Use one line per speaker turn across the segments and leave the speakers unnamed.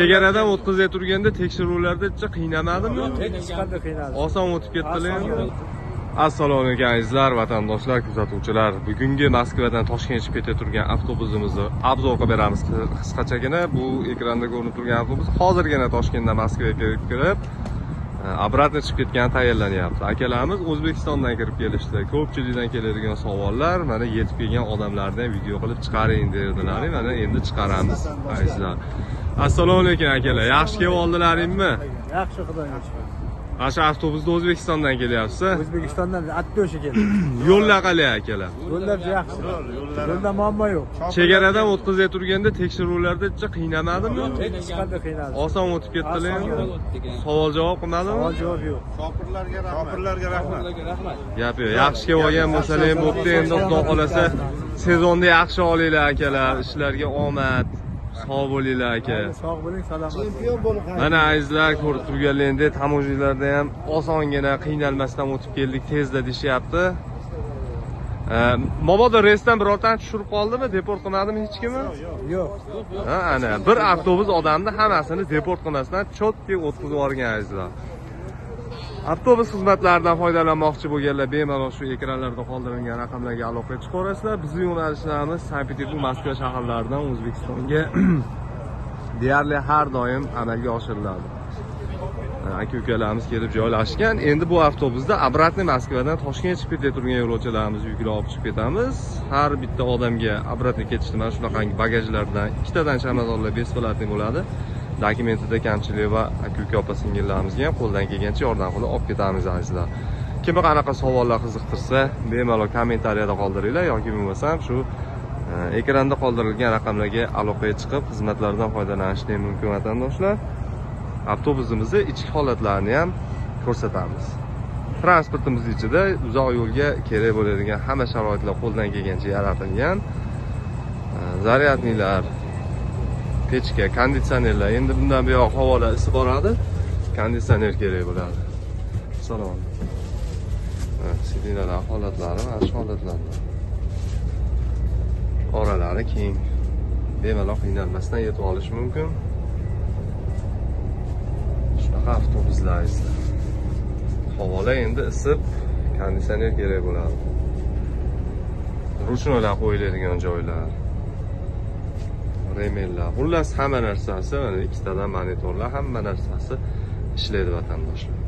Chegaradan o'tkazib turganda tekshiruvlarda qiynamadimi?
Hech qanday qiynaldi.
Oson o'tib ketdilar. Assalomu alaykum azizlar, vatandoshlar, kuzatuvchilar. Bugungi Moskvadan Toshkentga chiqib ketayotgan avtobusimizni obzor qilib beramiz qisqachagina. Bu ekranda ko'rinib turgan avtobus hozirgina Toshkentdan Moskvaga kirib, obratno chiqib ketgani tayyorlanyapti. Akalarimiz O'zbekistondan kirib kelishdi. Ko'pchilikdan keladigan savollar, mana yetib kelgan odamlardan video qilib chiqaring dedilar. Mana endi chiqaramiz azizlar. Assalomu alaykum akalar. Yaxshi kelib oldilaringmi?
Yaxshi, xudoga shukr.
Asha avtobusda O'zbekistondan kelyapsiz.
O'zbekistondan Atdoshi keldi.
Yo'llar qalay akalar?
Yo'llar yaxshi. Yo'lda muammo yo'q.
Chegaradan o'tkazib turganda tekshiruvlarda qiynamadimi?
Hech qanday qiynaldi.
Oson o'tib ketdilar. Savol javob qilmadimi?
Savol javob yo'q.
Shopirlarga rahmat.
Gap yo'q. Yaxshi kelib olgan bo'lsalar ham bo'pti. Endi xudo xolasa sezonda yaxshi olinglar akalar. Ishlarga omad. Sog' bo'linglar aka.
Sog' bo'ling, salomat.
Chempion bo'lib.
Mana azizlar ko'rib turganlaringdek tamojilarda ham osongina qiynalmasdan o'tib keldik, tezda deyapti. Mabodo reysdan birortani tushirib qoldimi, deport qilmadimi hech kimni?
Yo'q.
Ha, ana bir avtobus odamni hammasini deport qilmasdan chotki o'tkazib yuborgan azizlar. Avtobus xizmatlaridan foydalanmoqchi bo'lganlar bemalol shu ekranlarda qoldirilgan raqamlarga aloqa chiqarasizlar. Bizning yo'nalishlarimiz Sankt-Peterburg, Moskva shaharlaridan O'zbekistonga deyarli har doim amalga oshiriladi. Aka-ukalarimiz kelib joylashgan. Endi bu avtobusda obratni Moskvadan Toshkentga chiqib ketayotgan yo'lovchilarimizni yuklab olib chiqib ketamiz. Har bitta odamga obratni ketishda mana shunaqangi bagajlardan ikkitadan chamadonlar besplatniy bo'ladi. Dokumentida kamchilik va aka-uka opa-singillarimizga ham qo'ldan kelgancha yordam qilib olib ketamiz azizlar. Kimga qanaqa savollar qiziqtirsa, bemalol kommentariyada qoldiringlar yoki bo'lmasam shu ekranda qoldirilgan raqamlarga aloqaga chiqib xizmatlardan foydalanishni mumkin vatandoshlar. Avtobusimizning ichki holatlarini ham ko'rsatamiz. Transportimiz ichida uzoq yo'lga kerak bo'ladigan hamma sharoitlar qo'ldan kelgancha yaratilgan. Zaryadnilar, pechka, konditsionerlar. Endi bundan buyoq havoda isib boradi. Konditsioner kerak bo'ladi. Salom. Sidinalar holatlari mana shu holatlarda. Oralari keng. Bemalol qiynalmasdan yetib olish mumkin. Shunaqa avtobuslar esa. Havolar endi isib, konditsioner kerak bo'ladi. Ruchnolar qo'yiladigan joylar. Remellar. Xullas hamma narsasi, mana ikkitadan monitorlar, hamma narsasi ishlaydi vatandoshlar.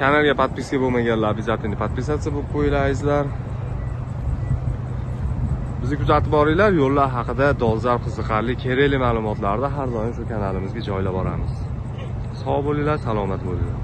Kanalga podpiska bo'lmaganlar обязательно podpisatsiya bo'lib qo'yinglar azizlar. Bizni kuzatib boringlar. Yo'llar haqida dolzarb, qiziqarli, kerakli ma'lumotlarni har doim shu kanalimizga joylab boramiz. Sog' bo'linglar, salomat bo'linglar.